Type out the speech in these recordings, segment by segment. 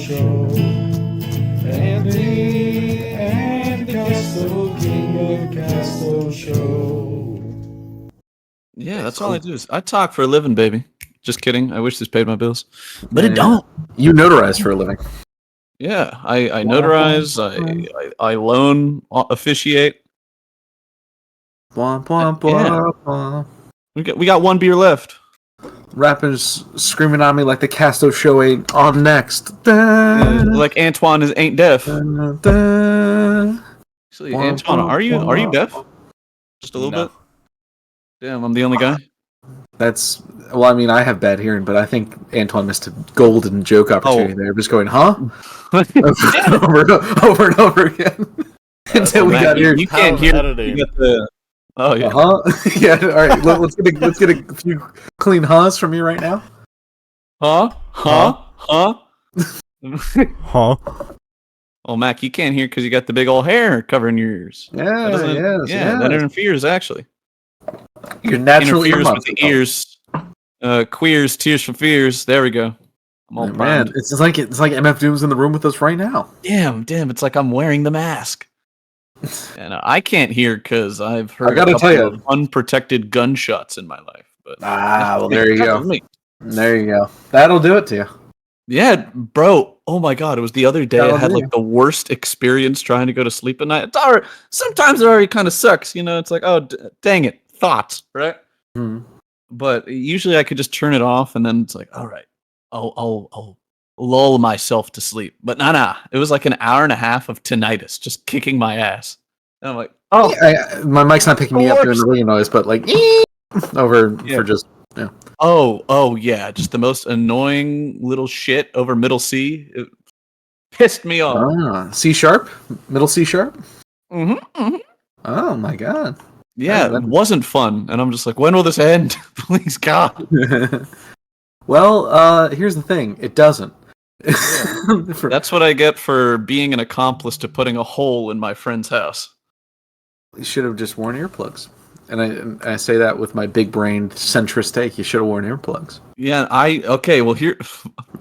Show. Andy and Castoe, King of Castoe Show. Yeah, that's all I do. I talk for a living, baby. Just kidding. I wish this paid my bills, but it don't. You notarize for a living. Yeah, I notarize. I loan officiate. Blah, blah, blah, blah. We got one beer left. Rappers screaming on me like the Castoe Show ain't on next. Like Antwan ain't deaf. Actually, Antwan, are you deaf? Just a little bit. Damn, I'm the only guy. Well, I mean, I have bad hearing, but I think Antwan missed a golden joke opportunity there. Just going, huh? over and over again. Until we got here. You can't hear. You got the. Oh yeah. Yeah. All right. Let's get a few clean huhs from you right now. Huh? Huh? Oh, Mac, you can't hear because you got the big old hair covering your ears. Yeah. That interferes actually. Your natural interferes with the ears. Queers, tears for fears. There we go. I'm all primed. Man, it's like MF Doom's in the room with us right now. Damn! It's like I'm wearing the mask. And I can't hear because I've heard a couple of unprotected gunshots in my life. But well, there you go. There you go. That'll do it to you. Yeah, bro. Oh my god, it was the other day. I had like the worst experience trying to go to sleep at night. Sometimes it already kind of sucks, you know. It's like, oh, dang it, thoughts, right? Mm-hmm. But usually I could just turn it off, and then it's like, all right, I'll lull myself to sleep. But nah. It was like an hour and a half of tinnitus, just kicking my ass. And I'm like, oh, my mic's not picking me up doing the radio noise, but like for just yeah. Oh yeah, just the most annoying little shit over middle C. It pissed me off. C sharp, middle C sharp. Mm-hmm. Oh my god. Yeah, it wasn't fun, and I'm just like, when will this end? Please, God. Well, here's the thing: it doesn't. That's what I get for being an accomplice to putting a hole in my friend's house. You should have just worn earplugs. And I say that with my big-brained centrist take. You should have worn earplugs. Yeah, okay. Well, here,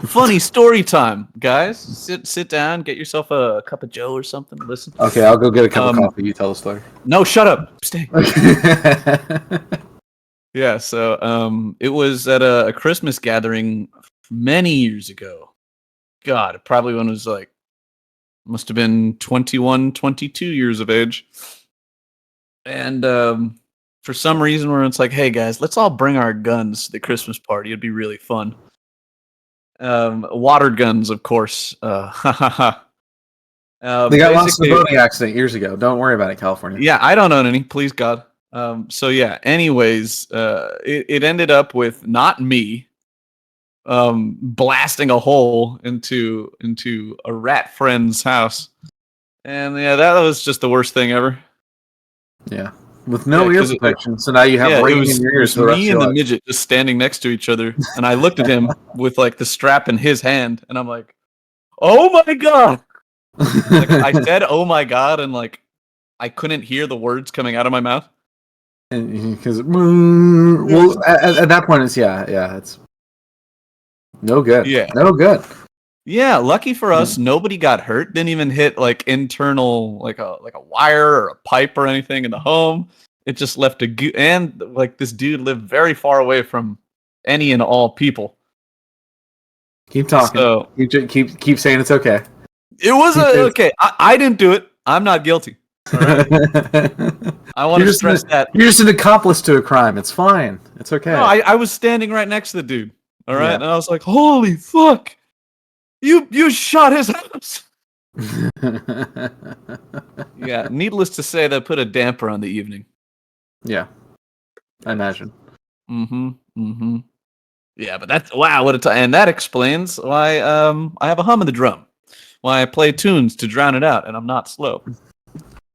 funny story time, guys. Sit down, get yourself a cup of Joe or something. Listen. Okay, I'll go get a cup of coffee. You tell the story. No, shut up. Stay. Yeah. So, it was at a Christmas gathering many years ago. God, probably when I was like, must have been 21, 22 years of age. And for some reason, where it's like, hey guys, let's all bring our guns to the Christmas party. It'd be really fun. Water guns, of course. They got lost in a boating accident years ago. Don't worry about it, California. Yeah, I don't own any, please God. So yeah, anyways, it ended up with not me blasting a hole into a rat friend's house. And yeah, that was just the worst thing ever. Yeah. With no ear protection, so now you have ring in your ears. It was me and the midget just standing next to each other, and I looked at him with like the strap in his hand, and I'm like, "Oh my god!" Like I said, "Oh my god," and like I couldn't hear the words coming out of my mouth. Because well, at that point, it's it's no good. Yeah, no good. Yeah, lucky for us, nobody got hurt. Didn't even hit like internal, like a wire or a pipe or anything in the home. It just left and like this dude lived very far away from any and all people. Keep talking. So, keep saying it's okay. It was okay. I didn't do it. I'm not guilty. All right? I want to stress that you're just an accomplice to a crime. It's fine. It's okay. No, I was standing right next to the dude. All right, and I was like, "Holy fuck! You shot his house." Yeah, needless to say, that put a damper on the evening. Yeah, I imagine. Yeah, but that's wow, what a time! And that explains why I have a hum of the drum, why I play tunes to drown it out, and I'm not slow.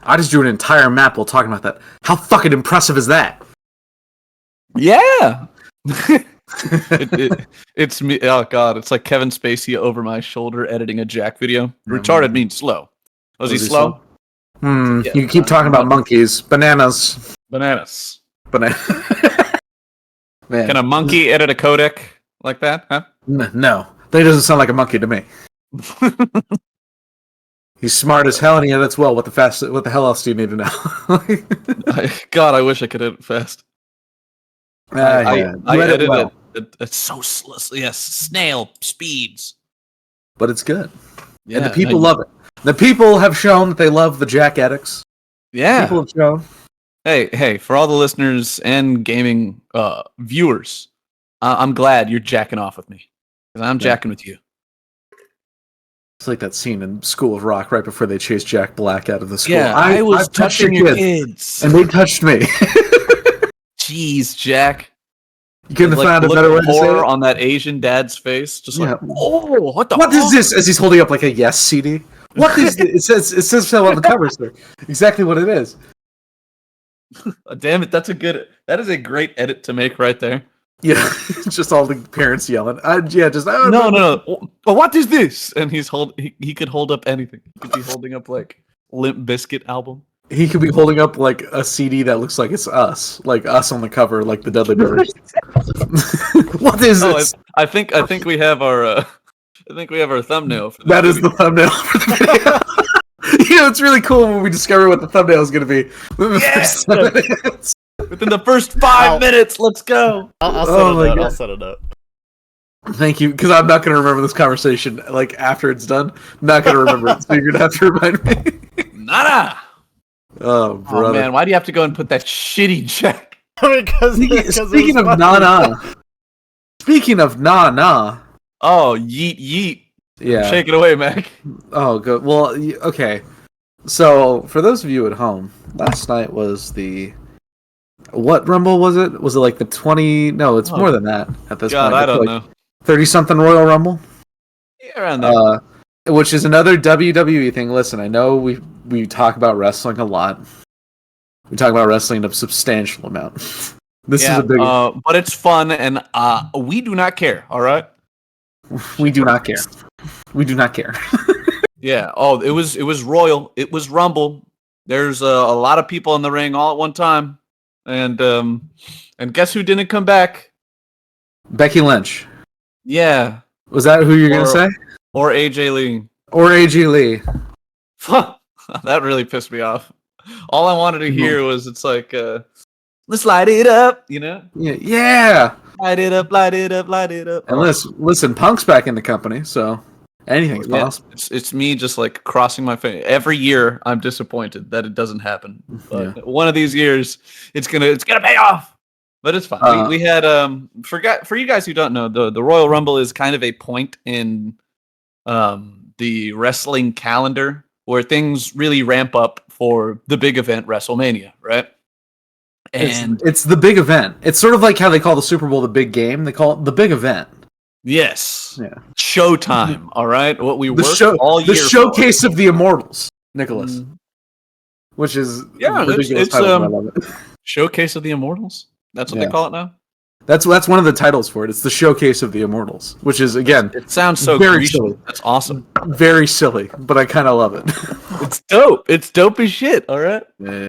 I just drew an entire map while talking about that. How fucking impressive is that? Yeah. It's me. Oh god, it's like Kevin Spacey over my shoulder editing a Jack video. Retarded means slow. Was he slow? Yeah, you keep talking about monkeys, bananas. Man. Man. Can a monkey edit a codec like that? Huh? No, that doesn't sound like a monkey to me. He's smart as hell, and he edits well. What the hell else do you need to know? God, I wish I could edit fast. Yeah. I You edit edit well, it's so yes, snail speeds. but it's good, Yeah, and the people love it. The people have shown that they love the Jack edits. Yeah. People have shown. Hey, for all the listeners and gaming viewers, I'm glad you're jacking off with me. Because I'm jacking with you. It's like that scene in School of Rock right before they chased Jack Black out of the school. Yeah, I was touching your kids. And they touched me. Jeez, Jack. You couldn't have found a better way to say it? On that Asian dad's face. Just like, oh, what the What is this? As he's holding up like a Yes CD. What is this? It says so on the cover, sir. Exactly what it is. Damn it, that is a great edit to make right there. Yeah, just all the parents yelling. No. Well, what is this? And he could hold up anything. He could be holding up like Limp Bizkit album. He could be holding up like a CD that looks like it's us, like us on the cover, like the Dudley Brothers. What is this? I think we have our thumbnail for this That is movie. the thumbnail for the video. It's really cool when we discover what the thumbnail is going to be. Within the first 5 minutes. Let's go. I'll set it up. Thank you, because I'm not going to remember this conversation like after it's done. I'm not going to remember it, so you're going to have to remind me. Nada. Oh, brother. Oh man, why do you have to go and put that shitty Jack? Speaking of na-na. Speaking of na-na. Oh, yeet. Yeah. Shake it away, Mac. Oh, good. Well, okay. So, for those of you at home, last night was what Rumble was it? Was it like the 20? No, it's more than that at this point. I don't know. 30-something Royal Rumble? Yeah, around there. Which is another WWE thing. Listen, I know we talk about wrestling a lot. We talk about wrestling a substantial amount. This is a big... but it's fun, and we do not care, all right? We do not care. We do not care. Yeah. Oh, it was Royal. It was Rumble. There's a lot of people in the ring all at one time, and guess who didn't come back? Becky Lynch. Yeah. Was that who you're gonna say? Or AJ Lee. Or AJ Lee. That really pissed me off. All I wanted to hear was it's like, let's light it up, you know? Yeah. Light it up, light it up, light it up. And listen, Punk's back in the company, so anything's possible. It's me just like crossing my face. Every year I'm disappointed that it doesn't happen. But one of these years it's gonna pay off. But it's fine. We had for you guys who don't know, the Royal Rumble is kind of a point in the wrestling calendar where things really ramp up for the big event WrestleMania, right? And it's the big event. It's sort of like how they call the Super Bowl the big game. They call it the big event. Yes. Yeah. Showtime. All right. What we worked all year. The showcase of the Immortals, Nicholas. Which is ridiculous title, I love it. Showcase of the Immortals. That's what they call it now. That's one of the titles for it. It's the Showcase of the Immortals, which is again. It sounds so very silly. That's awesome. Very silly, but I kind of love it. It's dope. It's dope as shit. All right. Yeah.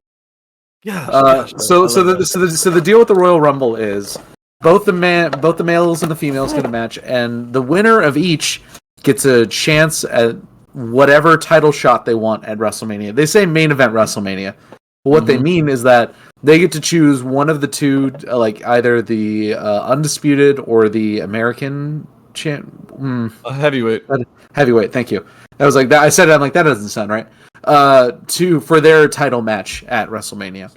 Gosh, so the deal with the Royal Rumble is both the males and the females get a match, and the winner of each gets a chance at whatever title shot they want at WrestleMania. They say main event WrestleMania, but what they mean is that they get to choose one of the two, like either the Undisputed or the American heavyweight. Heavyweight, thank you. I was like that. I said it. I'm like that doesn't sound right. For their title match at WrestleMania.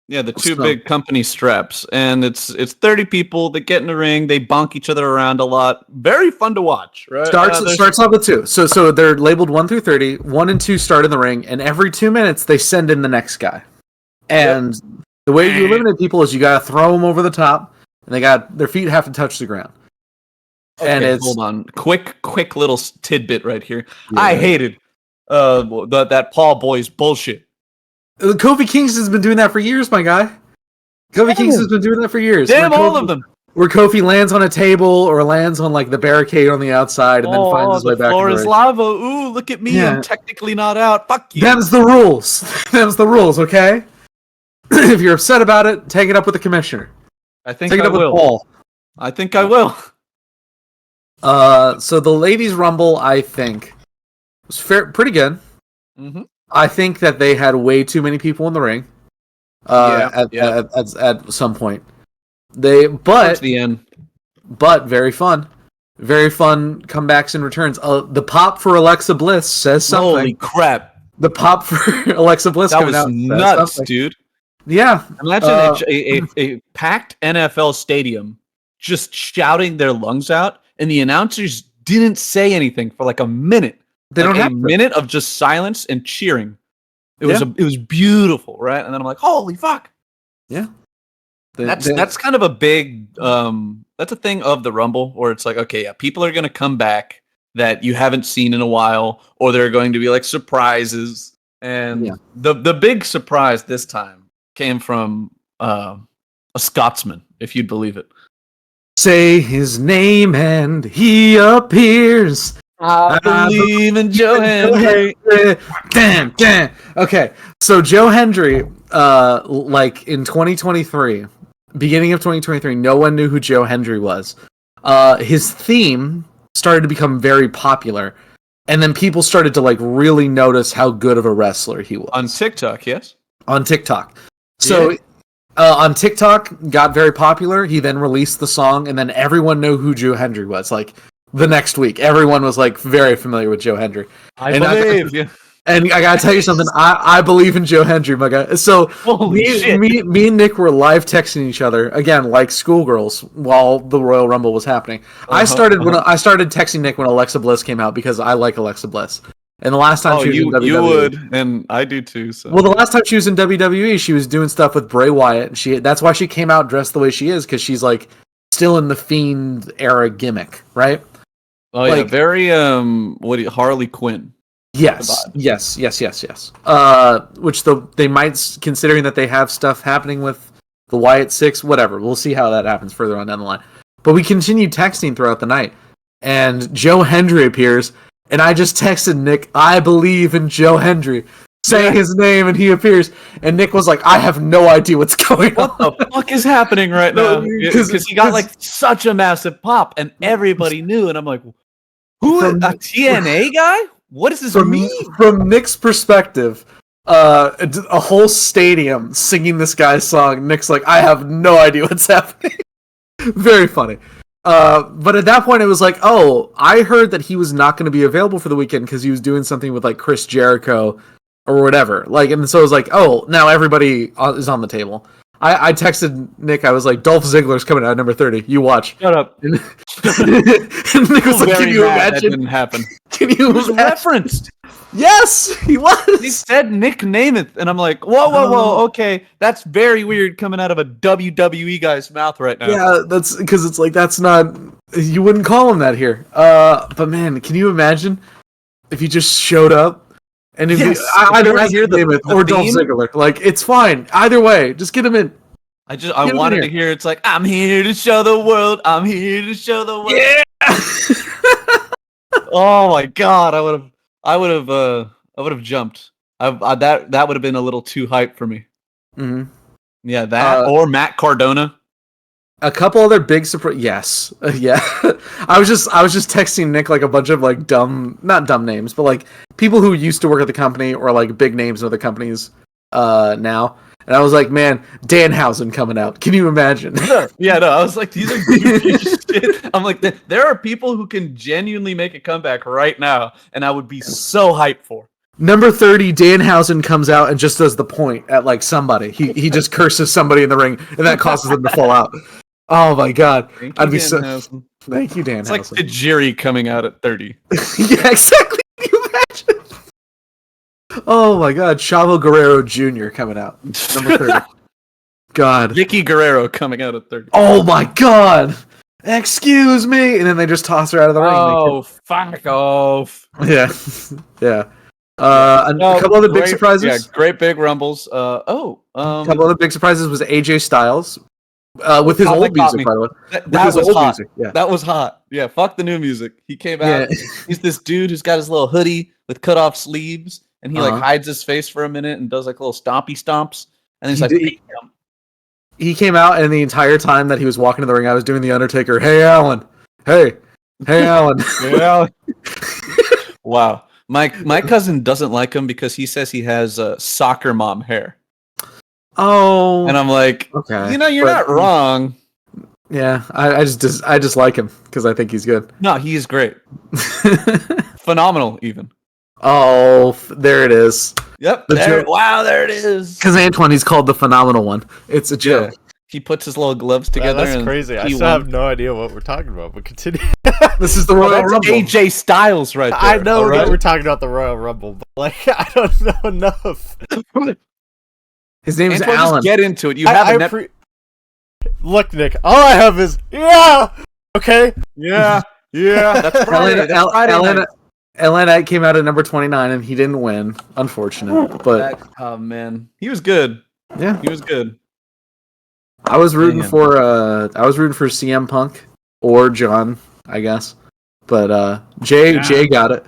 Yeah, the two big company straps, and it's 30 people that get in the ring. They bonk each other around a lot. Very fun to watch. Right? Starts off with 2. So they're labeled 1 through 30. 1 and 2 start in the ring, and every 2 minutes they send in the next guy. And the way you eliminate people is you got to throw them over the top, and their feet have to touch the ground. Okay, and hold on, quick little tidbit right here. Yeah. I hated that Paul Boy's bullshit. Kofi Kingston has been doing that for years, my guy. Kofi Kingston's been doing that for years. Damn, all of them. Where Kofi lands on a table or lands on like the barricade on the outside and then finds his way back. The floor is lava. Ooh, look at me. I'm technically not out. Fuck you. Them's the rules. Them's the rules, okay? If you're upset about it, take it up with the commissioner. I think I will. With Paul. I think I will. So the Ladies Rumble, I think, was pretty good. Mm-hmm. I think that they had way too many people in the ring. At some point, Towards the end. but very fun comebacks and returns. The pop for Alexa Bliss says something. Holy crap! The pop for Alexa Bliss That coming was out nuts, something. dude. Yeah, Imagine a packed NFL stadium just shouting their lungs out, and the announcers didn't say anything for like a minute. they don't have a to. minute of just silence and cheering. It Yeah. was beautiful, right? And then I'm like, holy fuck! Yeah, That's kind of a big that's a thing of the Rumble where it's like, okay, yeah, people are gonna come back that you haven't seen in a while, or they're going to be like surprises. And the big surprise this time came from a Scotsman, if you'd believe it. say his name and he appears. I believe in Joe Hendry. Damn. Okay, so Joe Hendry, like in 2023, beginning of 2023, no one knew who Joe Hendry was. His theme started to become very popular, and then people started to like really notice how good of a wrestler he was On TikTok, yes. on TikTok. So on TikTok, got very popular. He then released the song, and then everyone knew who Joe Hendry was. Like the next week, everyone was like very familiar with Joe Hendry. I believe you. And I gotta tell you something. I believe in Joe Hendry, my guy. So Holy shit. me and Nick were live texting each other again, like schoolgirls, while the Royal Rumble was happening. I started texting Nick when Alexa Bliss came out because I like Alexa Bliss. And the last time she was in WWE, you would, and I do too. So. well, the last time she was in WWE, she was doing stuff with Bray Wyatt. And that's why she came out dressed the way she is, because she's like still in the Fiend era gimmick, right? Oh yeah, very Harley Quinn. Yes. Which they might, considering that they have stuff happening with the Wyatt Six, whatever. We'll see how that happens further on down the line. But we continued texting throughout the night, and Joe Hendry appears, and I just texted Nick, I believe in Joe Hendry, saying his name, and he appears, and Nick was like, I have no idea what's going on. What the fuck is happening right now? Because he got like such a massive pop, and everybody knew, and I'm like, who is a TNA guy? What does this mean? From Nick's perspective, a whole stadium singing this guy's song. Nick's like, I have no idea what's happening. Very funny. But at that point, it was like, oh, I heard that he was not going to be available for the weekend because he was doing something with like Chris Jericho or whatever. Like, and so it was like, oh, now everybody is on the table. I texted Nick. I was like, Dolph Ziggler's coming out at number 30. You watch. Shut up. And Nick was like, can you imagine? That didn't happen. Can you was referenced? Yes, he was. He said Nick Namath, and I'm like, whoa, okay, that's very weird coming out of a WWE guy's mouth right now. Yeah, that's because it's like that's not. You wouldn't call him that here. But man, can you imagine if he just showed up and if either hear the or Dolph Ziggler? Like, it's fine either way. Just get him in. I wanted to hear. It's like, I'm here to show the world. I'm here to show the world. Yeah. Oh my god, I would have jumped. That would have been a little too hype for me. Mm-hmm. Yeah, that or Matt Cardona. A couple other big surprise. Yes, yeah. I was just texting Nick like a bunch of like not dumb names, but like people who used to work at the company or like big names in other companies now. And I was like, man, Danhausen coming out. Can you imagine? Yeah, no, I was like, these are goofy shit. I'm like, there are people who can genuinely make a comeback right now, and I would be so hyped for. Number 30, Danhausen comes out and just does the point at like somebody. He just curses somebody in the ring, and that causes them to fall out. Oh my god. I'd be so. Thank you, Danhausen. It's like Tajiri coming out at 30. Yeah, exactly. Can you imagine? Oh my god, Chavo Guerrero Jr. coming out. Number 30. God. Vicky Guerrero coming out at 30. Oh my god. Excuse me. And then they just toss her out of the ring. Oh, fuck off. Yeah. Yeah. A couple other big surprises. Yeah, great big rumbles. A couple other big surprises was AJ Styles. With his old music, by the way. That was hot. Music. Yeah. That was hot. Yeah, fuck the new music. He came out. Yeah. He's this dude who's got his little hoodie with cut off sleeves, and he like hides his face for a minute and does like little stompy stomps. And he's he came out, and the entire time that he was walking to the ring, I was doing the Undertaker. Hey, Alan. Hey, Alan. Hey, Alan. Wow. My cousin doesn't like him because he says he has soccer mom hair, Oh, and I'm like, okay. you're not wrong. Yeah, I just like him because I think he's good. No, he is great, phenomenal, even. Oh, there it is. Yep. Joke. Wow, there it is. Because Antwan, he's called the phenomenal one. It's a joke. Yeah. He puts his little gloves together. That's and crazy. I he still won. have no idea what we're talking about, but continue. This is the Well, Royal that's Rumble. AJ Styles right there. I know all that right? we're talking about the Royal Rumble, but like I don't know enough. His name's Antoine, Alan. just get into it. You have a net. Look, Nick, all I have is okay. Yeah. That's Friday. That's Friday night. Atlanta came out at number 29, and he didn't win. Unfortunate, but Oh man, he was good. yeah, He was good. I was rooting Man. for CM Punk or John, I guess, but Jay got it.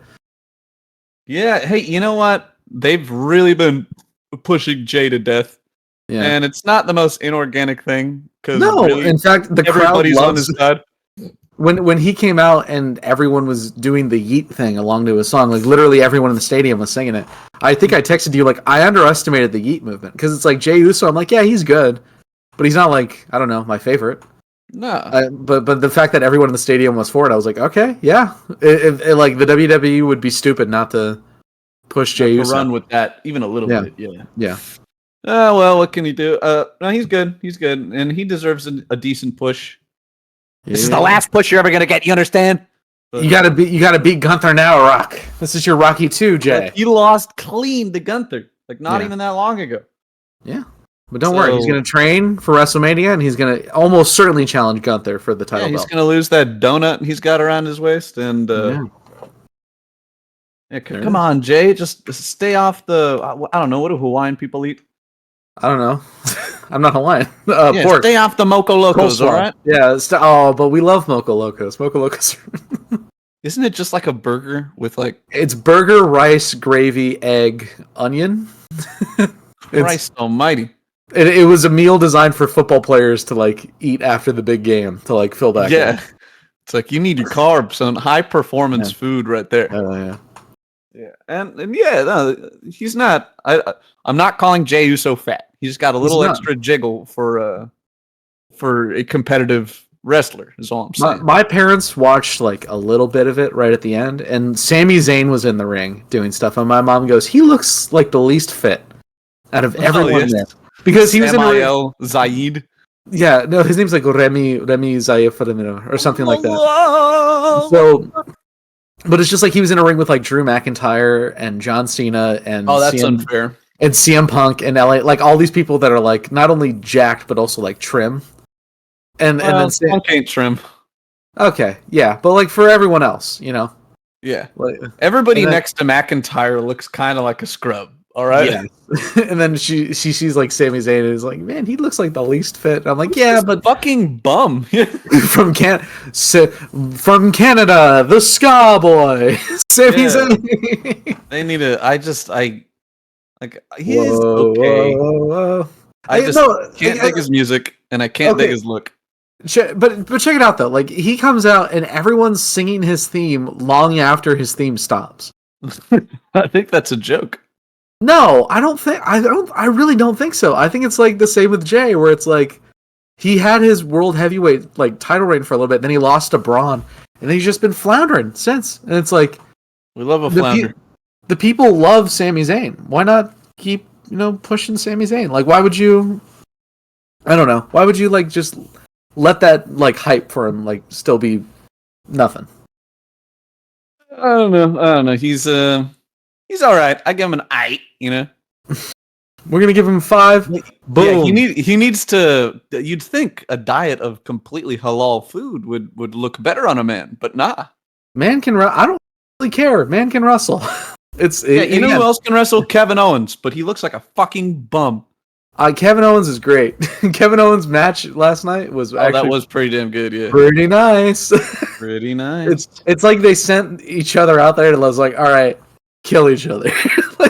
Yeah. Hey, you know what? They've really been pushing Jay to death, Yeah. and it's not the most inorganic thing because No, really, in fact, the crowd everybody's on loves his side. when he came out and everyone was doing the yeet thing along to his song. Like literally everyone in the stadium was singing it. I think I texted you like I underestimated the yeet movement because it's like Jey Uso. I'm like, yeah, he's good, but he's not like I don't know my favorite. No. But the fact that everyone in the stadium was for it, I was like, okay, yeah. It, like the WWE would be stupid not to push Jey To Uso. run with that even a little Yeah. bit. Yeah. Yeah. Oh well, what can you do? No, he's good. He's good, and he deserves a decent push. This is the last push you're ever gonna get. You understand? You gotta beat Gunther now, Rock. This is your Rocky 2, Jay. But he lost clean to Gunther, like not Yeah. even that long ago. Yeah. But don't worry, he's gonna train for WrestleMania and he's gonna almost certainly challenge Gunther for the Yeah, title he's belt. gonna lose that donut he's got around his waist, and come on, Jay, just stay off the. I don't know, what do Hawaiian people eat? I don't know. I'm not Hawaiian. Yeah, Pork. stay off the Moco Locos, Coleslaw. all right? Yeah. But we love Moco Locos. Moco Locos. Isn't it just like a burger with like It's burger, rice, gravy, egg, onion. Christ Almighty? It was a meal designed for football players to like eat after the big game to like fill back. Yeah, it's like you need your carbs and high performance food right there. Yeah. Yeah, and yeah, no, he's not. I'm not calling Jey Uso fat. He's got a little not. extra jiggle for a competitive wrestler. Is all I'm saying. My parents watched like a little bit of it right at the end, and Sami Zayn was in the ring doing stuff, and my mom goes, "He looks like the least fit out of everyone yes. there." Because he was in the ring. Samael Zaid. Yeah, no, his name's like Remy Zayef or something like that. So, but it's just like he was in a ring with like Drew McIntyre and John Cena and Oh, that's unfair. and CM Punk and LA, like all these people that are like not only jacked but also like trim. And then Punk ain't trim. okay, yeah, but like for everyone else, you know, Yeah, like, everybody and then- next to McIntyre looks kind of like a scrub. All right. yeah. And then she sees like Sami Zayn and is like, man, he looks like the least fit. And I'm like, yeah, but fucking bum. from Canada, the Ska Boy, Sami Yeah. Zayn. They need to. He is okay. Whoa. I just can't dig his music, and I can't dig his look. But check it out though. Like he comes out and everyone's singing his theme long after his theme stops. I think that's a joke. No, I really don't think so. I think it's like the same with Jay, where it's like he had his world heavyweight like title reign for a little bit, then he lost to Braun, and then he's just been floundering since. And it's like We love a flounder. The people love Sami Zayn. Why not keep pushing Sami Zayn? Like, why would you? I don't know. Why would you like just let that like hype for him like still be nothing? I don't know. He's all right. I give him an I. We're gonna give him 5. Boom. Yeah, he needs to. You'd think a diet of completely halal food would look better on a man, but nah. Man can. I don't really care. Man can wrestle. You know who else can wrestle? Kevin Owens, but he looks like a fucking bum. Kevin Owens is great. Kevin Owens' match last night was actually that was pretty damn good. Yeah, pretty nice. pretty nice. It's like they sent each other out there and was like, all right, kill each other.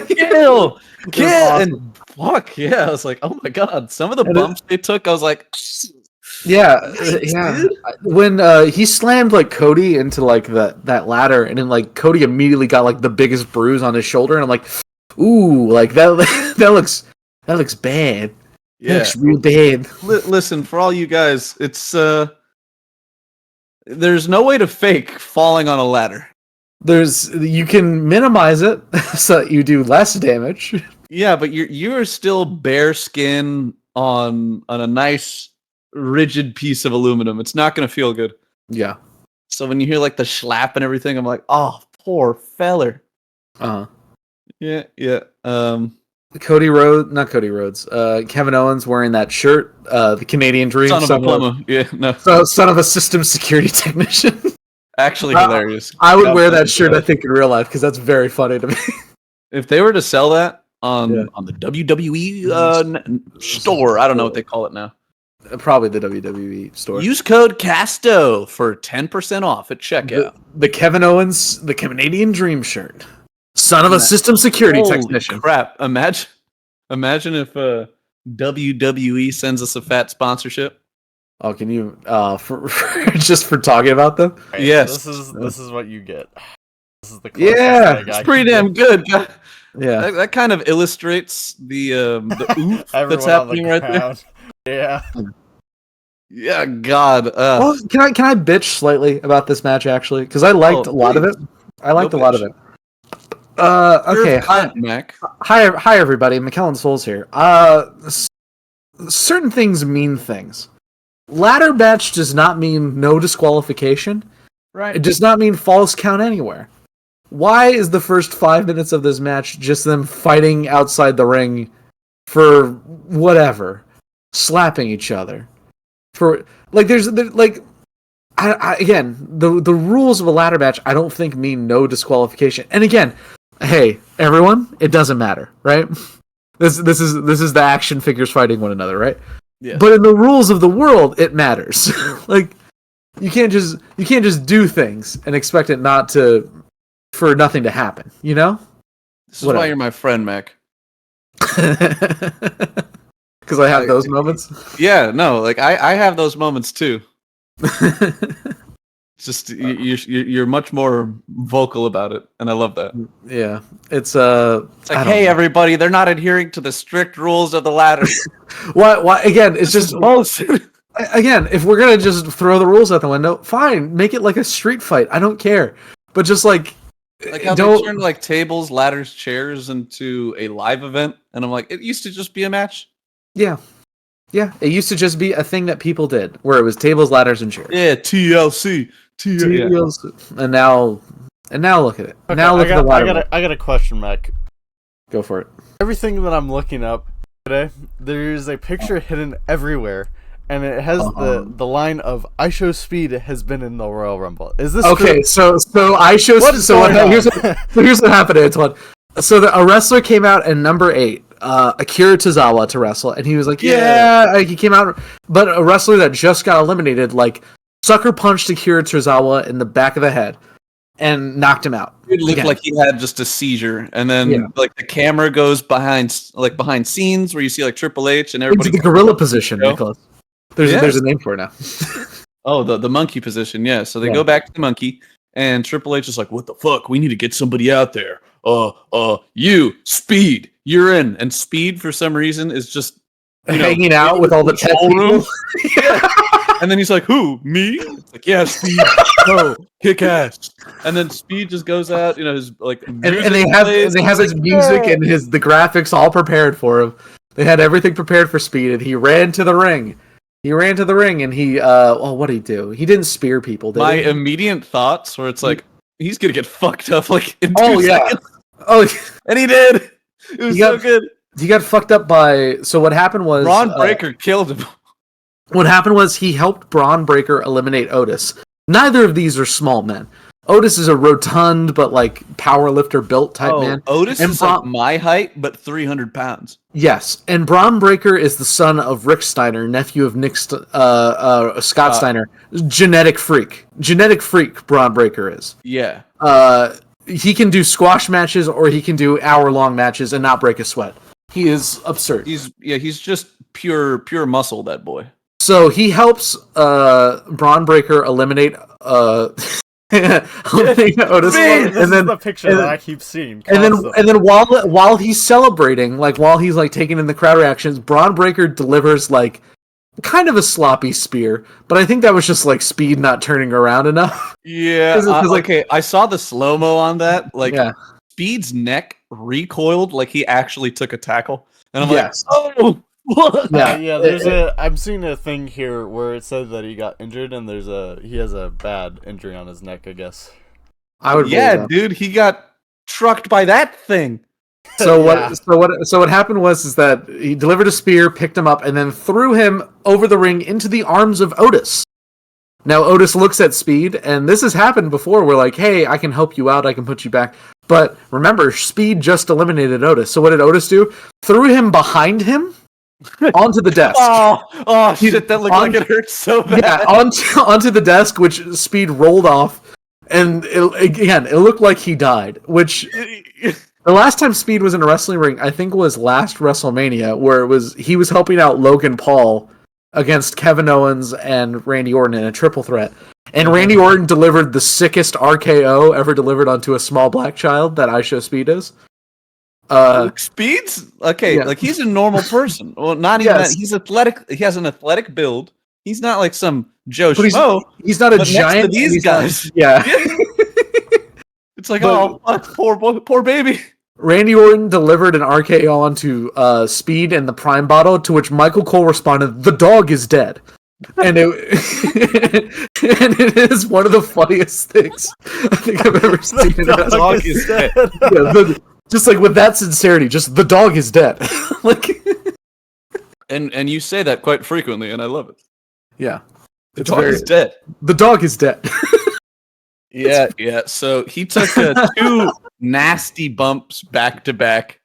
Kill, awesome. and fuck yeah! I was like, oh my god, some of the bumps they took, I was like, Yeah, yeah. When he slammed like Cody into like that ladder, and then like Cody immediately got like the biggest bruise on his shoulder, and I'm like, ooh, like that that looks bad. That Yeah. looks real bad. Listen, for all you guys, it's there's no way to fake falling on a ladder. You can minimize it so that you do less damage. Yeah, but you're still bare skin on a nice rigid piece of aluminum. It's not gonna feel good. Yeah. So when you hear like the slap and everything, I'm like, oh, poor feller. Uh-huh. Yeah. Not Cody Rhodes. Kevin Owens wearing that shirt, the Canadian Dream, Son of a plumber. Yeah, no. son of a system security technician. Actually hilarious. I would wear that shirt, I think, in real life, because that's very funny to me. If they were to sell that on the WWE store, I don't know what they call it now. Probably the WWE store. Use code Castoe for 10% off at checkout. The Kevin Owens, the Canadian Dream shirt. Son of a system security Holy technician. Crap. Imagine if WWE sends us a fat sponsorship. Oh, can you for just for talking about them? Right, Yes. So this is what you get. This is the Yeah, closest thing I It's pretty can damn good. Yeah. That kind of illustrates the oof get. that's Everyone on happening the right there. ground. Yeah. Yeah, God. Well, can I bitch slightly about this match actually? Because I liked a lot of it. I liked a lot of it. Okay. Hi, Mac. Hi, everybody. McKellen Souls here. Certain things mean things. Ladder match does not mean no disqualification. Right. It does not mean false count anywhere. Why is the first 5 minutes of this match just them fighting outside the ring for whatever, slapping each other? For like, again, the rules of a ladder match I don't think mean no disqualification. And again, hey everyone, it doesn't matter, right? This is the action figures fighting one another, right? Yeah. But in the rules of the world, it matters. Like you can't just do things and expect it for nothing to happen, you know? This is why you're my friend, Mac. Because I have those moments. Yeah, no, like I have those moments too. It's just you're much more vocal about it, and I love that. Yeah, it's like, hey, everybody, they're not adhering to the strict rules of the ladder. Why? Again, it's just again, if we're gonna just throw the rules out the window, fine, make it like a street fight. I don't care, but just like how they turned like tables, ladders, chairs into a live event, and I'm like, it used to just be a match. Yeah. It used to just be a thing that people did, where it was tables, ladders, and chairs. Yeah, TLC. And now look at it. Okay, now look at the ladder. I got a question, Mac. Go for it. Everything that I'm looking up today, there's a picture hidden everywhere, and it has the line of "I Show Speed has been in the Royal Rumble." Is this okay? true? So I show. Here's what happened, Antwan. So a wrestler came out in number 8. Akira Tozawa to wrestle, and he was like, he came out, but a wrestler that just got eliminated, like, sucker punched Akira Tozawa in the back of the head and knocked him out. It looked like he had just a seizure, and then like the camera goes behind scenes where you see like Triple H and everybody. It's the gorilla position, Nicholas. There's a name for it now. Oh, the monkey position, yeah. So they go back to the monkey, and Triple H is like, "What the fuck? We need to get somebody out there. You, Speed, you're in." And Speed, for some reason, is just hanging out with all the tech people. And then he's like, "Who? Me?" It's like, "Yeah, Speed. Oh, kick ass." And then Speed just goes out, his like, and they have his music and the graphics all prepared for him. They had everything prepared for Speed, and he ran to the ring. And he what did he do? He didn't spear people. Did he? Immediate thoughts were it's like, he's gonna get fucked up like in 2 seconds. And he did. It was so good. He got fucked up by. So what happened was Braun Breaker killed him. What happened was he helped Braun Breaker eliminate Otis. Neither of these are small men. Otis is a rotund but like powerlifter built type man. Otis is like my height but 300 pounds. Yes, and Braun Breaker is the son of Rick Steiner, nephew of Scott Steiner. Genetic freak. Braun Breaker is. Yeah. He can do squash matches or he can do hour-long matches and not break a sweat. He is absurd. He's just pure muscle, that boy. So he helps Braun Breaker eliminate Otis, This and then is the picture that I keep seeing. and constantly. then while he's celebrating, like while he's like taking in the crowd reactions, Braun Breaker delivers like kind of a sloppy spear, but I think that was just like Speed not turning around enough. Yeah. 'Cause like- okay, I saw the slow mo on that. Like Yeah. Speed's neck recoiled like he actually took a tackle, and I'm Yes. like, oh. What? Yeah. There's I'm seeing a thing here where it says that he got injured, and he has a bad injury on his neck, I guess. I would Yeah, believe that. dude, he got trucked by that thing. So Yeah. what happened was that he delivered a spear, picked him up, and then threw him over the ring into the arms of Otis. Now Otis looks at Speed, and this has happened before. We're like, "Hey, I can help you out. I can put you back." But remember, Speed just eliminated Otis. So what did Otis do? Threw him behind him onto the desk. Oh shit! That looked like it hurt so bad. Yeah, onto the desk, which Speed rolled off, and it looked like he died. Which the last time Speed was in a wrestling ring, I think, was last WrestleMania, where he was helping out Logan Paul against Kevin Owens and Randy Orton in a triple threat. And Randy Orton delivered the sickest RKO ever delivered onto a small black child that I Show Speed is. Speed's okay. Yeah. Like he's a normal person. Well, not even Yes. that. He's athletic. He has an athletic build. He's not like some Joe But Schmo. he's not a But next to giant. these he's not- guys. yeah. It's like, But- fuck, poor baby. Randy Orton delivered an RKO onto Speed and the Prime Bottle, to which Michael Cole responded, "The dog is dead." And it and it is one of the funniest things I think I've ever seen. in dog wrestling. is dead. Yeah, just like with that sincerity, just the dog is dead. Like, And you say that quite frequently, and I love it. yeah, The dog is dead. the dog is dead. Yeah. So he took two nasty bumps back to back.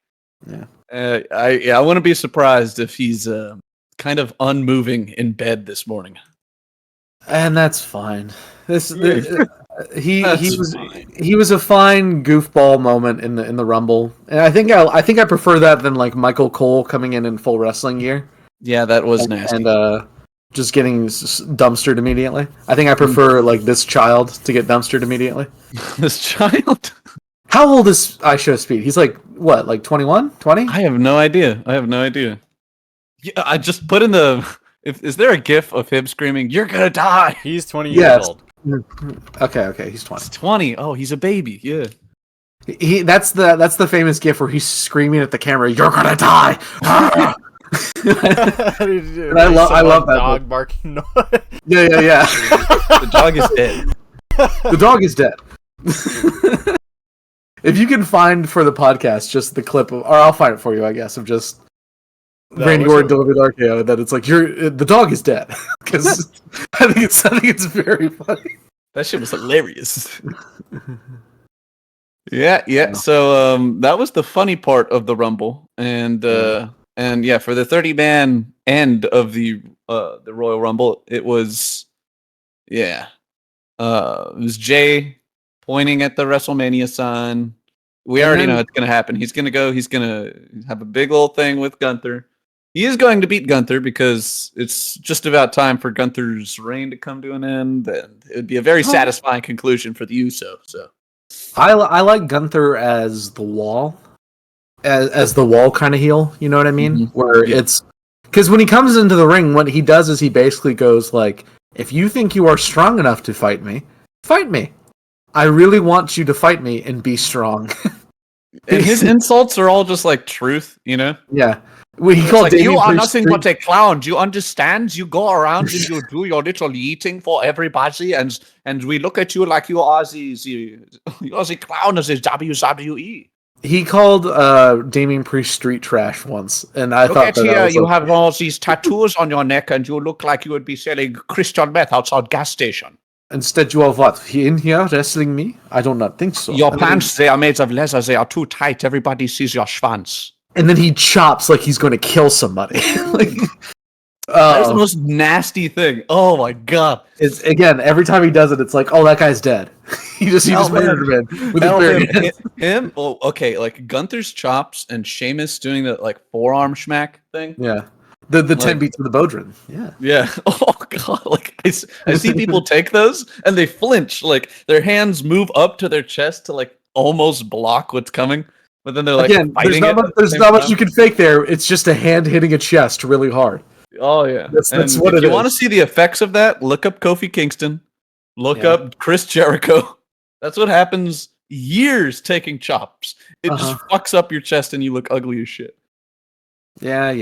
Yeah. I wouldn't be surprised if he's kind of unmoving in bed this morning. And that's fine. He That's was fine. he was a fine goofball moment in the Rumble, and I think I prefer that than like Michael Cole coming in full wrestling gear Yeah, that was nasty. and just getting dumpstered immediately. I think I prefer like this child to get dumpstered immediately. This child. How old is I Show Speed? He's like what, like 21, 20? I have no idea. Yeah, I just put in the. Is there a GIF of him screaming, "You're gonna die"? He's 20 Yes. years old. Okay, he's 20. It's 20. Oh, he's a baby. Yeah. That's the famous gif where he's screaming at the camera, "You're gonna die!" And I love that dog barking noise. yeah. The dog is dead. The dog is dead. If you can find for the podcast just the clip of, or I'll find it for you, I guess, of just Randy Orton delivered RKO, that it's like the dog is dead. Because I think it's very funny. That shit was hilarious. Yeah. So that was the funny part of the Rumble, and yeah, for the 30-man end of the Royal Rumble, it was Jay pointing at the WrestleMania sign. We already know it's gonna happen. He's gonna go. He's gonna have a big old thing with Gunther. He is going to beat Gunther because it's just about time for Gunther's reign to come to an end, and it would be a very satisfying conclusion for the Usos. So I like Gunther as the wall, as the wall kind of heel. You know what I mean? Where it's because when he comes into the ring, what he does is he basically goes like, "If you think you are strong enough to fight me, fight me. I really want you to fight me and be strong." and his insults are all just like truth, you know. Yeah. Well, he It's called like, Damien you are Priest nothing but a clown. Do you understand? You go around and you do your little eating for everybody, and we look at you like you are the clown of the WWE. He called Damien Priest street trash once, and I Look thought at that here, was you like, have all these tattoos on your neck, and you look like you would be selling crystal meth outside gas station. instead you are what? In here wrestling me? I do not think so. Your And then- pants, they are made of leather. They are too tight. Everybody sees your schwanz. and then he chops like he's going to kill somebody. Like, That's the most nasty thing. Oh my god. it's again every time he does it, it's like, oh, that guy's dead. he just Oh, man. murdered him with his Hell, bare him, hands. him? Oh, okay, like Gunther's chops and Sheamus doing the like forearm schmack thing. Yeah. The 10 beats of the Bodrin. Yeah. Yeah. Oh god. Like I see people take those and they flinch. Like their hands move up to their chest to like almost block what's coming, but then they're like Again, there's fighting not it much, at the there's same not much time. you can fake there. It's just a hand hitting a chest really hard. Oh yeah. That's And what if it you want to is. see the effects of that, look up Kofi Kingston. Look Yeah. up Chris Jericho. That's what happens years taking chops. It just fucks up your chest and you look ugly as shit. Yeah.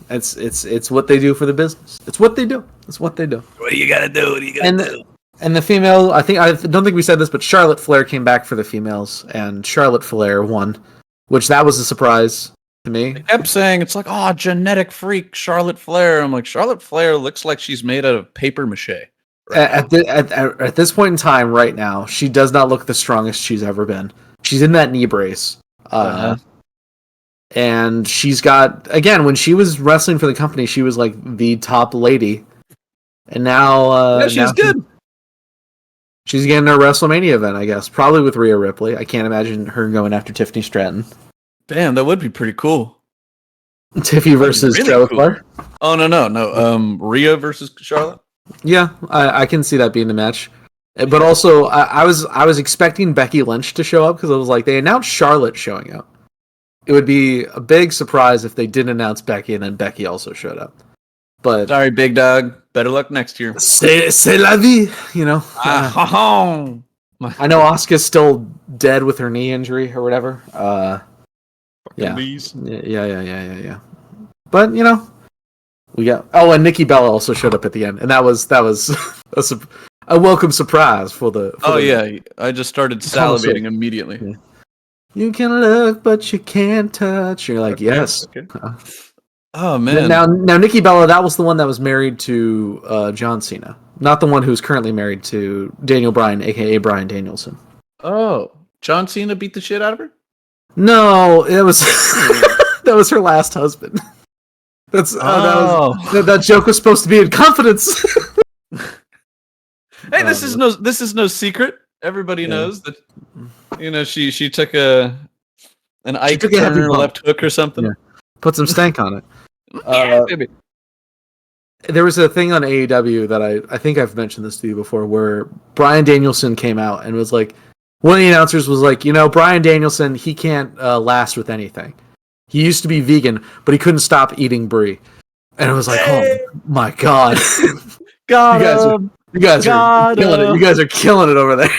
It's what they do for the business. It's what they do. It's what they do. What do you gotta do? What do you gotta do? And the female, I don't think we said this, but Charlotte Flair came back for the females, and Charlotte Flair won, which that was a surprise to me. They kept saying it's like, oh, genetic freak Charlotte Flair. I'm like, Charlotte Flair looks like she's made out of paper mache. At this point in time, right now, she does not look the strongest she's ever been. She's in that knee brace. And she's got, again, when she was wrestling for the company, she was like the top lady. And now, Yeah, she's now good. She's getting her WrestleMania event, I guess. Probably with Rhea Ripley. I can't imagine her going after Tiffany Stratton. Damn, that would be pretty cool. Tiffy versus really Charlotte cool. Flair? Oh no. Rhea versus Charlotte. Yeah, I can see that being the match. But also, I was expecting Becky Lynch to show up because I was like, they announced Charlotte showing up. It would be a big surprise if they didn't announce Becky and then Becky also showed up. But Sorry, big dog. Better luck next year. c'est la vie, you know. Ah, I know Asuka's still dead with her knee injury or whatever. Yeah. Knees. Yeah. But you know, we got. Oh, and Nikki Bella also showed up at the end, and that was a welcome surprise for the. Yeah, I just started salivating immediately. Yeah. You can look, but you can't touch. You're like, yes. Okay. Oh man. Now, Nikki Bella, that was the one that was married to John Cena, not the one who's currently married to Daniel Bryan, aka Bryan Danielson. Oh, John Cena beat the shit out of her? No, it was that was her last husband. That joke was supposed to be in confidence. Hey, this is no secret. Everybody knows that. You know, she took an Ike Turner left hook or something. Yeah. Put some stank on it. Maybe. There was a thing on AEW that I think I've mentioned this to you before, where Bryan Danielson came out and was like, one of the announcers was like, Bryan Danielson, he can't last with anything. He used to be vegan, but he couldn't stop eating brie. And it was like, oh my god, you guys are killing it. You guys are killing it over there.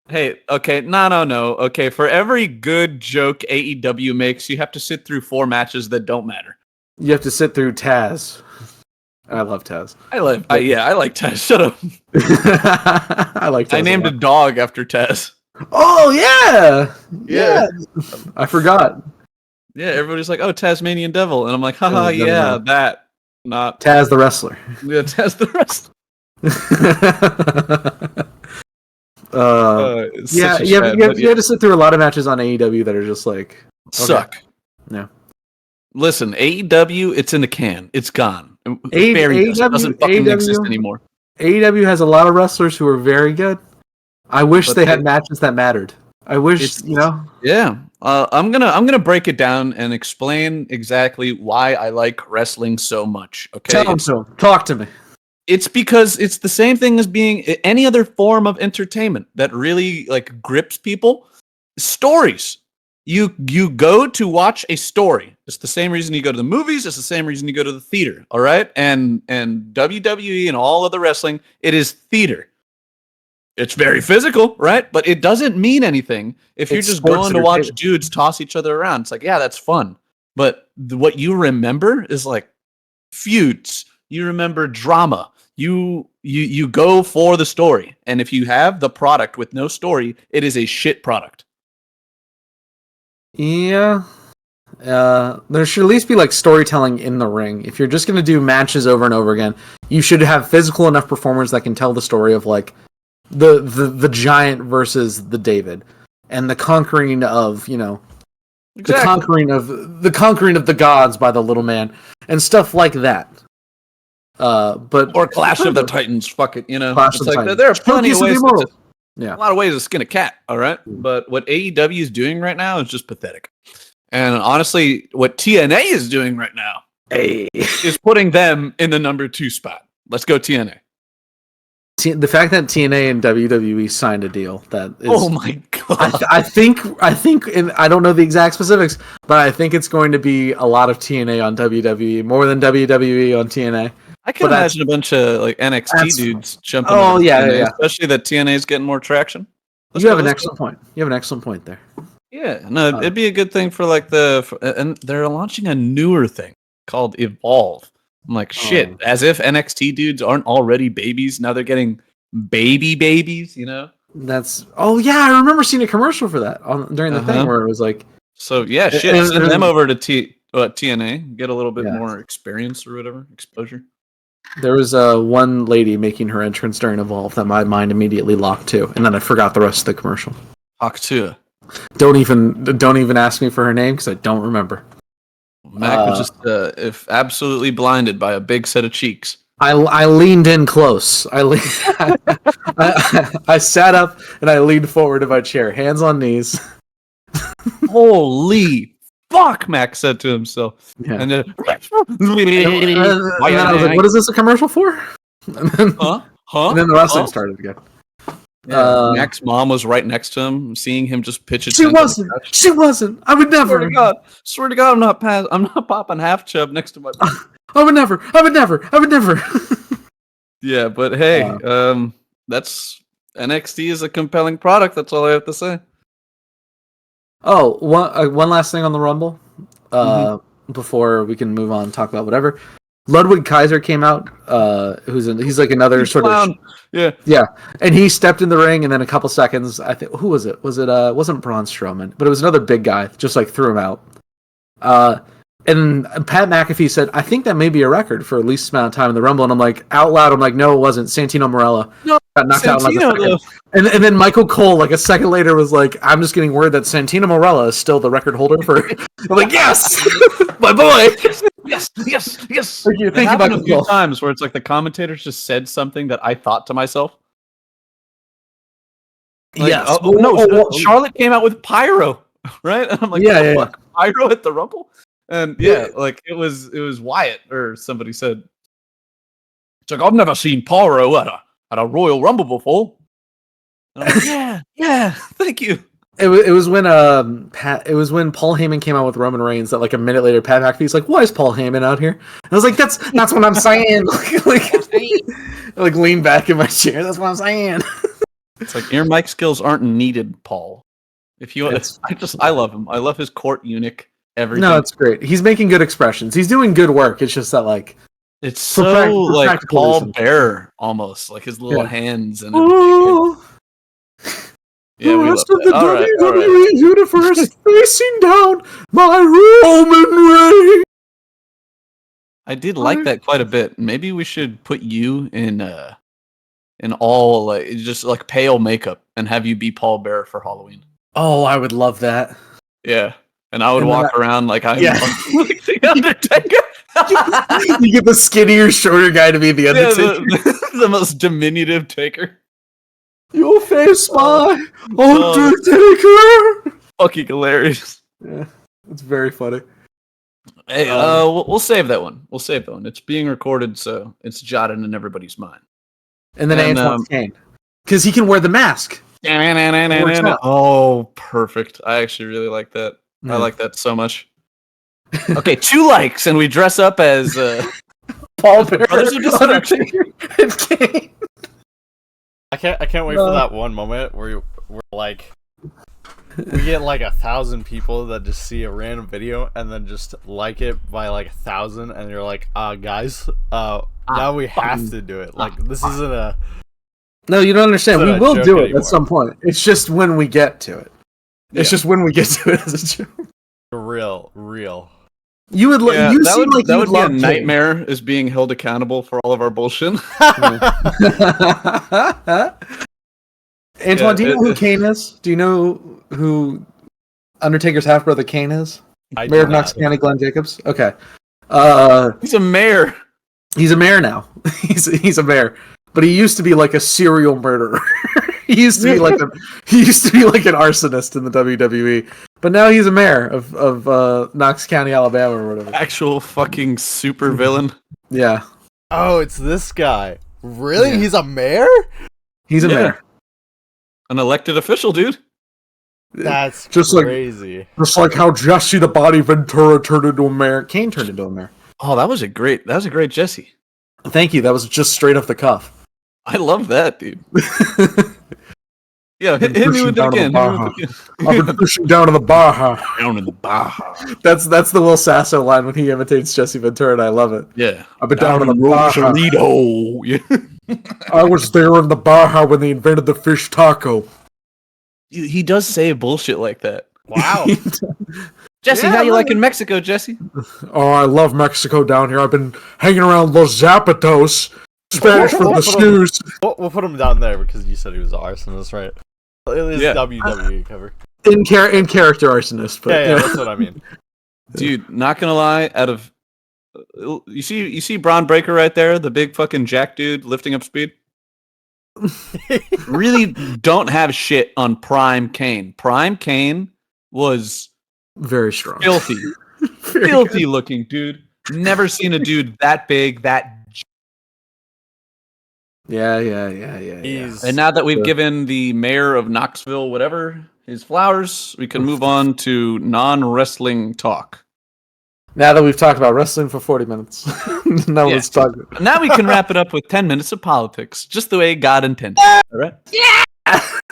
Hey, okay, no. Okay, for every good joke AEW makes, you have to sit through 4 matches that don't matter. You have to sit through Taz. I love Taz. I like Taz. Shut up. I like Taz. I named a dog after Taz. Oh yeah. I forgot. Yeah, everybody's like, "Oh, Tasmanian Devil," and I'm like, "Haha, yeah, that." Not Taz the wrestler. Yeah, Taz the wrestler. You have to sit through a lot of matches on AEW that are just like suck. No. Listen, AEW, it's in the can. It's gone. AEW doesn't fucking exist anymore. AEW has a lot of wrestlers who are very good. I wish they had matches that mattered. I wish, Yeah. I'm gonna break it down and explain exactly why I like wrestling so much. Okay. Talk to me. It's because it's the same thing as being any other form of entertainment that really like grips people. Stories. You go to watch a story. It's the same reason you go to the movies. It's the same reason you go to the theater. All right, and WWE and all other wrestling, it is theater. It's very physical, right? But it doesn't mean anything if you're just going to watch dudes toss each other around. It's like, yeah, that's fun. But what you remember is like feuds. You remember drama. You go for the story. And if you have the product with no story, it is a shit product. Yeah. There should at least be like storytelling in the ring. If you're just going to do matches over and over again, you should have physical enough performers that can tell the story of like the giant versus the David and the conquering of, the conquering of the gods by the little man and stuff like that. Or Clash of the Titans, fuck it, Clash it's like there are plenty of ways a lot of ways to skin a cat, all right? But what AEW is doing right now is just pathetic. And honestly, what TNA is doing right now Hey. is putting them in the number 2 spot. Let's go TNA. The fact that TNA and WWE signed a deal that is, Oh my god! I think, and I don't know the exact specifics, but I think it's going to be a lot of TNA on WWE more than WWE on TNA. I can imagine a bunch of like NXT dudes jumping. Oh over yeah, TNA, yeah. Especially that TNA is getting more traction. You have an excellent point. You have an excellent point there. Yeah, no, it'd be a good thing for like and they're launching a newer thing called Evolve. I'm like, shit, as if NXT dudes aren't already babies. Now they're getting babies, you know? I remember seeing a commercial for that during the thing where it was like, so yeah, shit, send them over to TNA, get a little bit more experience or whatever, exposure. There was one lady making her entrance during Evolve that my mind immediately locked to, and then I forgot the rest of the commercial. Castoe. Don't even ask me for her name because I don't remember. Mac was just if absolutely blinded by a big set of cheeks. I leaned in close. I sat up and I leaned forward in my chair, hands on knees. Holy fuck! Mac said to himself. Yeah. And then, and then I was like, "What is this a commercial for?" And then, huh? And then the wrestling started again. Yeah, Mac's mom was right next to him, seeing him just pitch it. She wasn't. I would never. Swear to God, I'm not popping half chub next to my. I would never. Yeah, but hey, that's NXT is a compelling product. That's all I have to say. Oh, one last thing on the Rumble, before we can move on and talk about whatever. Ludwig Kaiser came out. He's like another sort of yeah, and he stepped in the ring, and then a couple seconds, I think, who was it? Wasn't Braun Strowman, but it was another big guy. Just like threw him out. And Pat McAfee said, "I think that may be a record for least amount of time in the Rumble." And I'm like, out loud, I'm like, "No, it wasn't." Santino Marella got knocked out in like a second. And then Michael Cole, like a second later, was like, "I'm just getting word that Santino Marella is still the record holder for." I'm like, "Yes, my boy." Yes. Thank you, happened Michael a few Cole. times where it's like the commentators just said something that I thought to myself. Like, yes. Charlotte came out with pyro, right? And I'm like, fuck, pyro at the Rumble? And like it was Wyatt or somebody said, it's like, I've never seen pyro at a Royal Rumble before. And I'm like, yeah, thank you. It was when Paul Heyman came out with Roman Reigns that like a minute later Pat McAfee's like, "Why is Paul Heyman out here?" And I was like, "That's what I'm saying." like lean back in my chair. That's what I'm saying. It's like your mic skills aren't needed, Paul. If you, I love him. I love his court eunuch. Everything. No, it's great. He's making good expressions. He's doing good work. It's just that like it's so like Paul Bear almost, like his little hands and everything. Ooh. Yeah, the we rest love of the that. WWE universe facing down my Roman Reigns. I did like that quite a bit. Maybe we should put you in all like just like pale makeup and have you be Paul Bear for Halloween. Oh, I would love that. Yeah. And I would walk around like I'm like the Undertaker. You get the skinnier, shorter guy to be the Undertaker. The most diminutive taker. You'll face my Undertaker. Fucking hilarious. Yeah, it's very funny. Hey, we'll save that one. It's being recorded, so it's jotted in everybody's mind. And then Antwan Kane, because he can wear the mask. Oh, perfect! I actually really like that. I like that so much. Okay, 2 likes, and we dress up as Paul Bear, Brothers of Destruction, and Kane. I can't wait for that one moment where we're like, we get like 1,000 people that just see a random video and then just like it by like 1,000, and you're like, guys, now we have to do it. Like this isn't a. No, you don't understand. We will do it anymore. at some point. It's just when we get to it. It's just when we get to it as a joke. Real. You would like. Yeah, you seem like that you would would be a love nightmare. Is being held accountable for all of our bullshit. Antwan, do you know who Kane is? Do you know who Undertaker's half brother Kane is? Mayor of Knox County, Glenn Jacobs. Okay. He's a mayor. He's a mayor now. He's a mayor, but he used to be like a serial murderer. He used to be like an arsonist in the WWE. But now he's a mayor of Knox County, Alabama, or whatever. Actual fucking super villain. Yeah, Oh, it's this guy. Really? Yeah. He's a mayor? he's a Yeah. mayor. An elected official, dude. That's Just like- crazy. Just like how Jesse the Body Ventura turned into a mayor. Kane turned into a mayor. Oh, that was a great Jesse. Thank you. That was just straight off the cuff. I love that, dude. Yeah, hit me pushing with it down again. on the Hit me with it I've again. been pushing down to the Baja. Down in the Baja. That's the Will Sasso line when he imitates Jesse Ventura, and I love it. Yeah. I've been down in the Baja. Rosarito. Yeah. I was there in the Baja when they invented the fish taco. He does say bullshit like that. Wow. Jesse, Yeah, how you I like love in Mexico, Jesse? Oh, I love Mexico down here. I've been hanging around Los Zapatos, Spanish for the snooze. We'll put him down there because you said he was an arsonist, right? It is Yeah. WWE cover. In character arsonist, but Yeah, that's what I mean. Dude, not gonna lie, out of you see Braun Breaker right there, the big fucking jack dude lifting up speed? Really don't have shit on Prime Kane. Prime Kane was very strong. filthy. Very Filthy looking, dude. Never seen a dude that big, that. Yeah. He's And now that we've given the mayor of Knoxville whatever his flowers, we can move on to non-wrestling talk. Now that we've talked about wrestling for 40 minutes, now Yeah. let's talk. Now we can wrap it up with 10 minutes of politics, just the way God intended. All right? Yeah,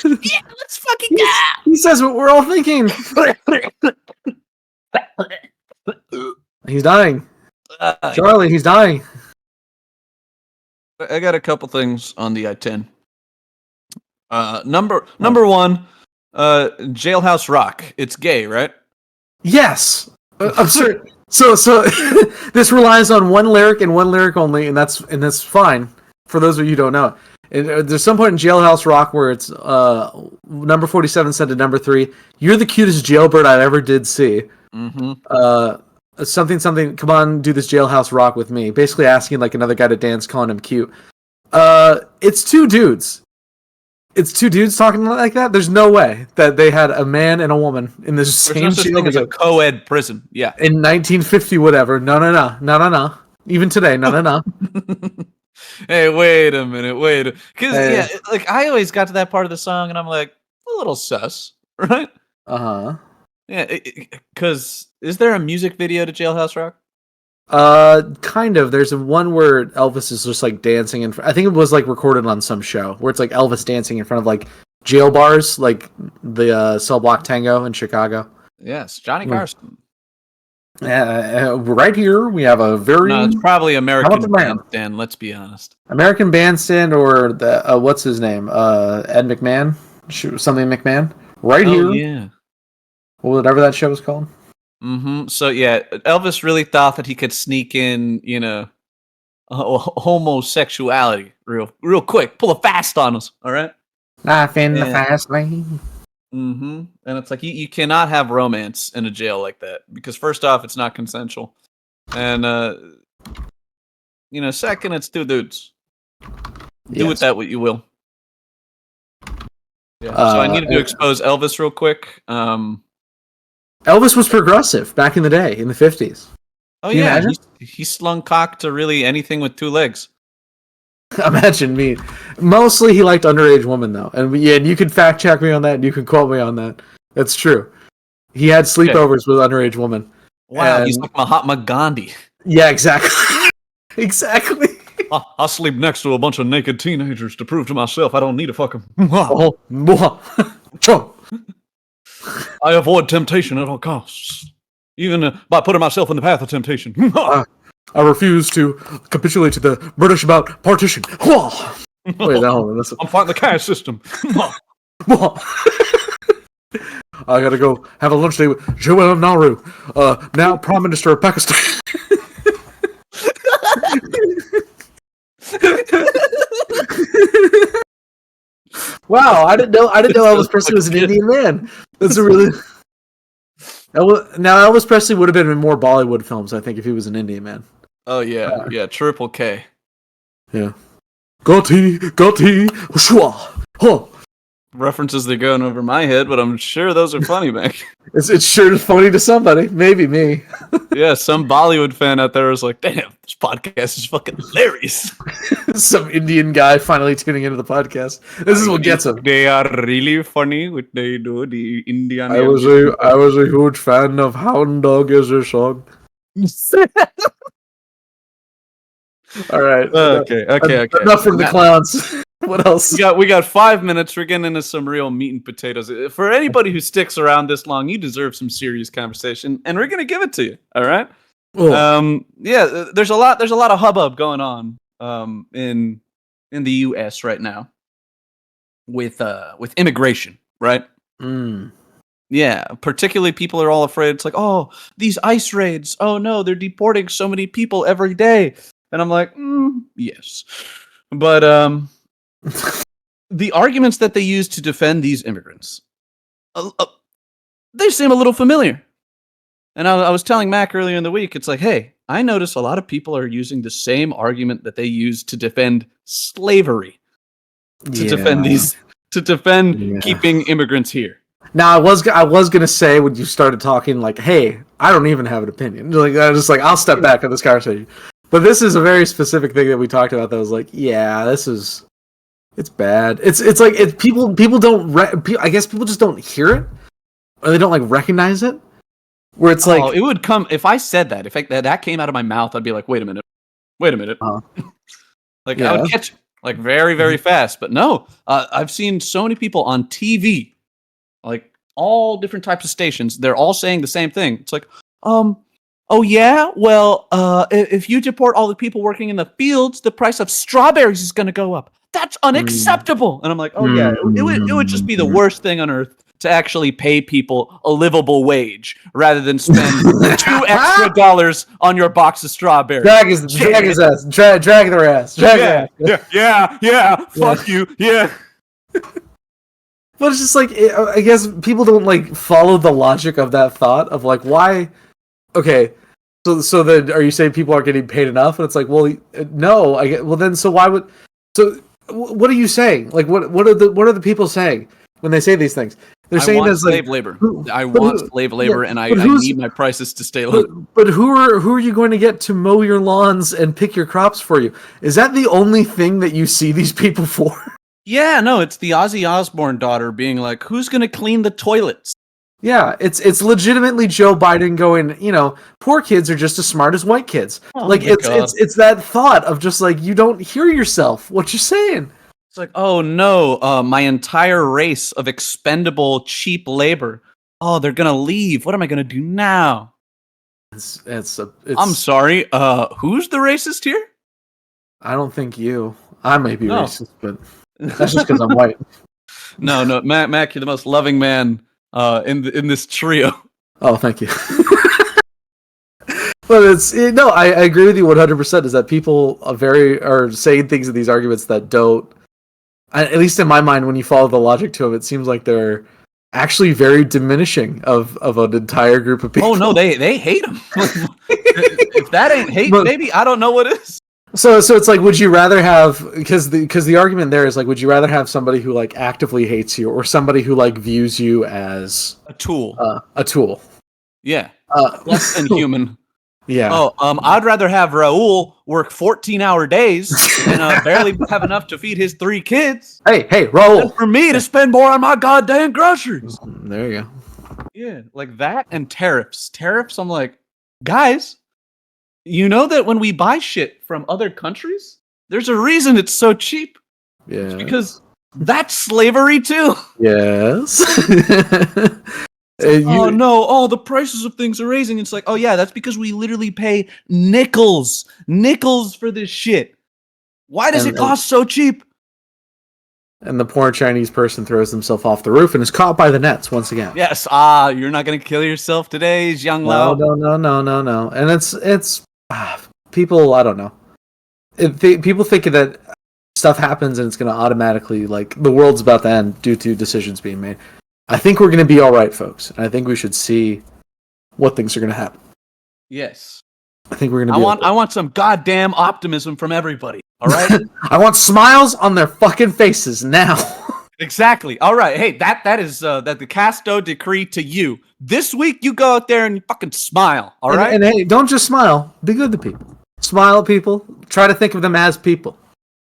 let's fucking go. He says what we're all thinking. He's dying. Charlie, he's dying. I got a couple things on the I-10. Number one, Jailhouse Rock. It's gay, right? Yes. I'm sorry. So this relies on one lyric and one lyric only, and that's fine for those of you who don't know. There's some point in Jailhouse Rock where it's number 47 said to number 3, "You're the cutest jailbird I ever did see." Mm-hmm. Something. Come on, do this Jailhouse Rock with me. Basically asking like another guy to dance, calling him cute. It's two dudes. It's two dudes talking like that. There's no way that they had a man and a woman in the There's same no such jail thing as a co-ed prison. Yeah. in 1950, whatever. No. Even today, no. Hey, wait a minute. Because, Hey. like, I always got to that part of the song, and I'm like, a little sus, right? Uh-huh. Yeah, because is there a music video to Jailhouse Rock? Kind of. There's one where Elvis is just like dancing in I think it was like recorded on some show where it's like Elvis dancing in front of like jail bars, like the Cell Block Tango in Chicago. Yes, Johnny Hmm. Carson. Right here we have a very No, it's probably American about the man? Bandstand, let's be honest. American Bandstand or the what's his name? Ed McMahon, something McMahon. Right Oh, here, yeah. whatever that show was called. Mm-hmm. So, yeah, Elvis really thought that he could sneak in, homosexuality real quick. Pull a fast on us, all right? Life in the Yeah. fast lane. Mm-hmm. And it's like, you cannot have romance in a jail like that. Because first off, it's not consensual. And, second, it's two dudes. Do with that what you will. Yeah. So I needed to expose Elvis real quick. Elvis was progressive back in the day, in the 50s. Oh, Can you yeah. imagine? He slung cock to really anything with two legs. Imagine me. Mostly he liked underage women, though. And you can fact check me on that, and you can quote me on that. That's true. He had sleepovers with underage women. Wow, he's And- like Mahatma Gandhi. Yeah, exactly. Exactly. I'll sleep next to a bunch of naked teenagers to prove to myself I don't need to fuck them. Oh, Chum. I avoid temptation at all costs, even by putting myself in the path of temptation. I refuse to capitulate to the British about partition. Wait, no, listen. I'm fighting the caste system. I gotta go have a lunch day with Joel Nauru, now Prime Minister of Pakistan. Wow, I didn't know Elvis Presley was an Indian man. That's a really now Elvis Presley would have been in more Bollywood films, I think, if he was an Indian man. Oh yeah, Triple K. Yeah. Gotti, shua, huh. references that are going over my head, but I'm sure those are funny, Mac. It's sure funny to somebody. Maybe me. Yeah, some Bollywood fan out there is like, damn, this podcast is fucking hilarious. Some Indian guy finally tuning into the podcast. This is what gets him. They are really funny what they do, the Indian. I was a huge fan of Hound Dog as a song. All right. Okay. Enough from the clowns. What else? We got 5 minutes. We're getting into some real meat and potatoes. For anybody who sticks around this long, you deserve some serious conversation, and we're gonna give it to you. All right. Yeah. There's a lot of hubbub going on in the U.S. right now with immigration, right? Yeah, particularly people are all afraid. It's like, oh, these ICE raids. Oh no, they're deporting so many people every day. And I'm like, yes. But the arguments that they use to defend these immigrants, they seem a little familiar. And I was telling Mac earlier in the week, it's like, hey, I notice a lot of people are using the same argument that they use to defend slavery, to defend keeping immigrants here. Now, I was gonna say when you started talking, like, hey, I don't even have an opinion. Like, I was just like, I'll step back on this conversation. But this is a very specific thing that we talked about. That was like, yeah, it's bad. It's like people don't. I guess people just don't hear it, or they don't like recognize it. Where it's like, it would come if I said that. If that came out of my mouth, I'd be like, wait a minute. Like I would catch it, like very, very fast. But no, I've seen so many people on TV, like all different types of stations. They're all saying the same thing. It's like, oh yeah, well, if you deport all the people working in the fields, the price of strawberries is going to go up. That's unacceptable. And I'm like, oh yeah, it would just be the worst thing on earth to actually pay people a livable wage rather than spend $2 extra on your box of strawberries. Drag his ass. Drag their ass. Yeah. Fuck you. Yeah. But it's just like, I guess people don't like follow the logic of that thought of like, why? Okay, so then are you saying people aren't getting paid enough? And it's like, well, no. Well, then so why would? So what are you saying? Like, what are the people saying when they say these things? They're saying there's slave labor. I want slave labor, and I need my prices to stay low. But who are you going to get to mow your lawns and pick your crops for you? Is that the only thing that you see these people for? Yeah, no, it's the Ozzy Osbourne daughter being like, who's going to clean the toilets? Yeah, it's legitimately Joe Biden going, poor kids are just as smart as white kids. Oh like it's that thought of just like, you don't hear yourself what you're saying. It's like, oh no, my entire race of expendable cheap labor. Oh, they're gonna leave. What am I gonna do now? I'm sorry. Who's the racist here? I don't think you. I may be racist, but that's just because I'm white. No, Mac, you're the most loving man in this trio. Oh, thank you. But I agree with you 100%. Is that people are saying things in these arguments that don't. At least in my mind, when you follow the logic to them, it seems like they're actually very diminishing of an entire group of people. Oh no, they hate them. If that ain't hate, maybe I don't know what is. So it's like, would you rather have, because the argument there is like, would you rather have somebody who like actively hates you or somebody who like views you as a tool? A tool. Yeah. Less than human. Yeah. Oh, I'd rather have Raul work 14-hour days and barely have enough to feed his 3 kids. Hey, Raul. Than for me to spend more on my goddamn groceries. There you go. Yeah, like that and tariffs. Tariffs, I'm like, guys, you know that when we buy shit from other countries, there's a reason it's so cheap. Yeah. It's because that's slavery too. Yes. Oh no, the prices of things are raising. It's like, oh yeah, that's because we literally pay nickels for this shit. Why does it cost so cheap? And the poor Chinese person throws himself off the roof and is caught by the nets once again. Yes, you're not gonna kill yourself today, Zhang Lao. No. And it's people, I don't know. People think that stuff happens and it's gonna automatically, like, the world's about to end due to decisions being made. I think we're going to be all right, folks. And I think we should see what things are going to happen. Yes. I think we're going to I want some goddamn optimism from everybody. All right? I want smiles on their fucking faces now. Exactly. All right. Hey, that is that the Castoe decree to you. This week, you go out there and you fucking smile. All right. And hey, don't just smile. Be good to people. Smile at people. Try to think of them as people.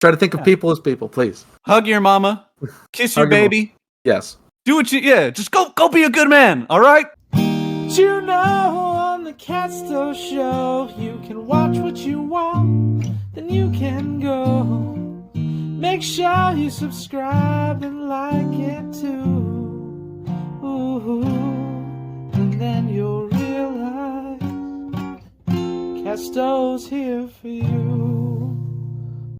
Try to think of people as people, please. Hug your mama. Kiss your Hug your baby. Yes. Do what you. Yeah. Just go be a good man. All right. You know, on the Castoe Show, you can watch what you want, then you can go. Make sure you subscribe and like it too. Ooh, and then you'll realize Castoe's here for you.